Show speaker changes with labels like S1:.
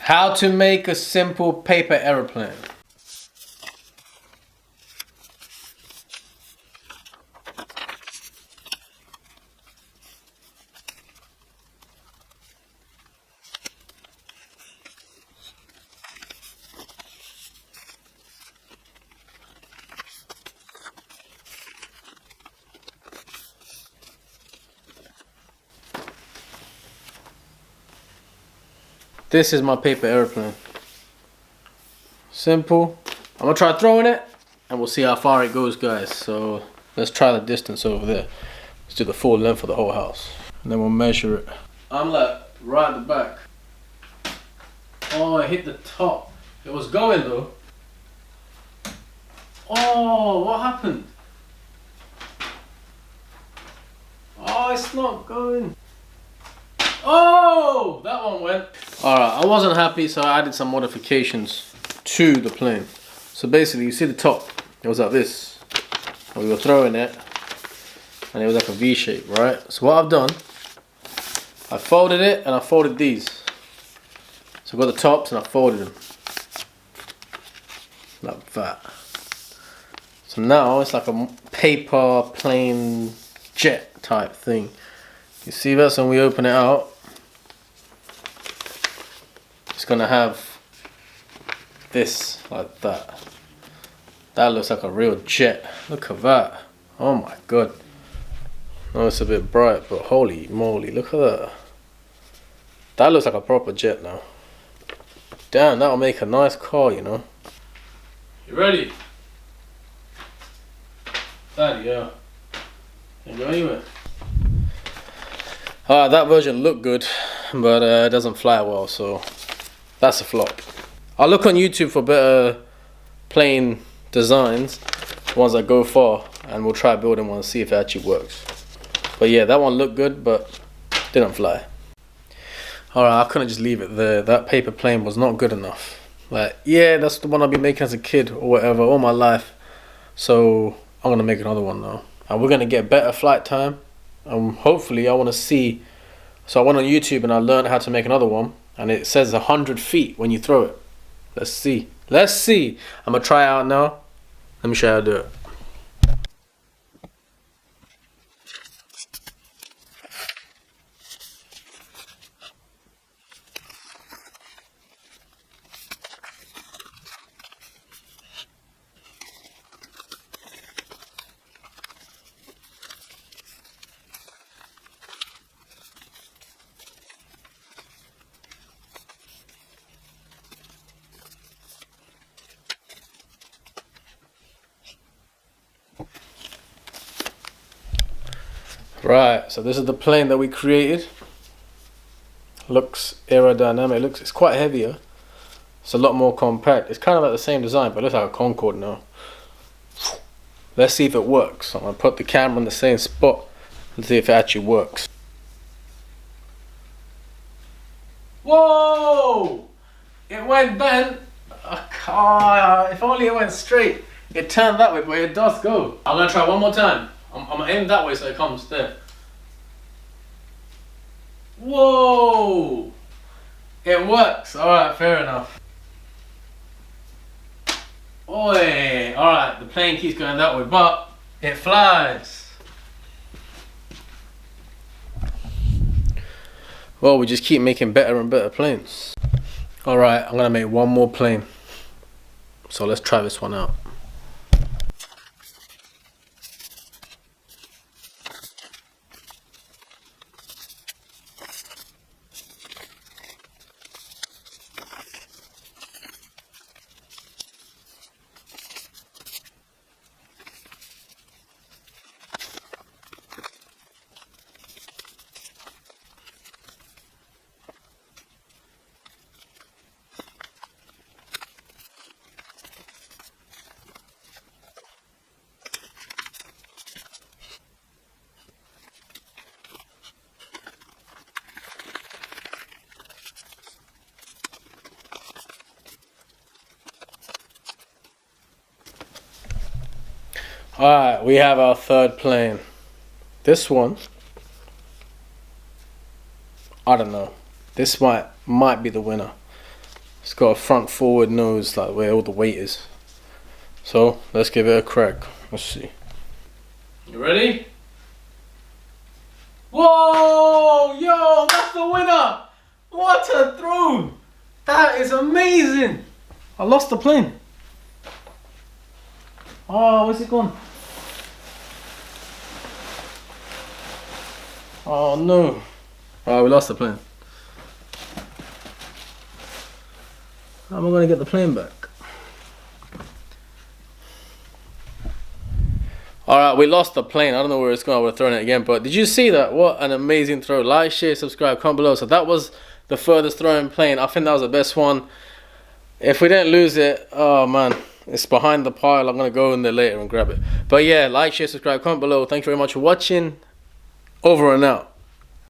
S1: How to make a simple paper aeroplane. This is my paper airplane. Simple. I'm gonna try throwing it and we'll see how far it goes, guys. So let's try the distance over there. Let's do the full length of the whole house. And then we'll measure it. I'm like right at the back. Oh, I hit the top. It was going though. Oh, what happened? Oh, it's not going. Oh, that one went. Alright, I wasn't happy, so I added some modifications to the plane. So basically, you see the top, it was like this. We were throwing it, and it was like a V shape, right? So what I've done, I folded it, and I folded these. So I've got the tops, and I folded them. Like that. So now, it's like a paper plane jet type thing. You see that? So when we open it out, it's gonna have this like that. That looks like a real jet. Look at that. Oh my god. Oh, it's a bit bright, but holy moly, look at that. That looks like a proper jet now. Damn, that'll make a nice car, you know. You ready? Daddy, yeah. Can't go anywhere. That version looked good, but it doesn't fly well, so that's a flop. I'll look on YouTube for better plane designs, ones that go far, and we'll try building one and see if it actually works. But yeah, that one looked good, but didn't fly. Alright, I couldn't just leave it there. That paper plane was not good enough. Like, yeah, that's the one I've been making as a kid or whatever all my life. So I'm gonna make another one now, and we're gonna get better flight time. Hopefully I want to see. So I went on YouTube and I learned how to make another one, and it says 100 feet when you throw it. Let's see. Let's see. I'm gonna try it out now. Let me show you how to do it. Right, so this is the plane that we created. Looks aerodynamic. It's quite heavier. It's a lot more compact. It's kind of like the same design, but it looks like a Concorde now. Let's see if it works. I'm gonna put the camera in the same spot and see if it actually works. Whoa! It went bent. If only it went straight. It turned that way, but it does go. I'm gonna try one more time. I'm gonna aim that way so it comes there. Whoa! It works. Alright, fair enough. Oi! Alright, the plane keeps going that way, but it flies. Well, we just keep making better and better planes. Alright, I'm gonna make one more plane. So let's try this one out. Alright, we have our third plane. This one, I don't know. This might be the winner. It's got a front forward nose, like where all the weight is. So let's give it a crack. Let's see. You ready? Whoa, yo, that's the winner. What a throw. That is amazing. I lost the plane. Oh, where's it gone? Oh no. Oh, we lost the plane. How am I going to get the plane back? Alright, we lost the plane. I don't know where it's going. I would have thrown it again. But did you see that? What an amazing throw. Like, share, subscribe, comment below. So that was the furthest throwing plane. I think that was the best one. If we didn't lose it, oh man, it's behind the pile. I'm going to go in there later and grab it. But yeah, like, share, subscribe, comment below. Thank you very much for watching. Over and out.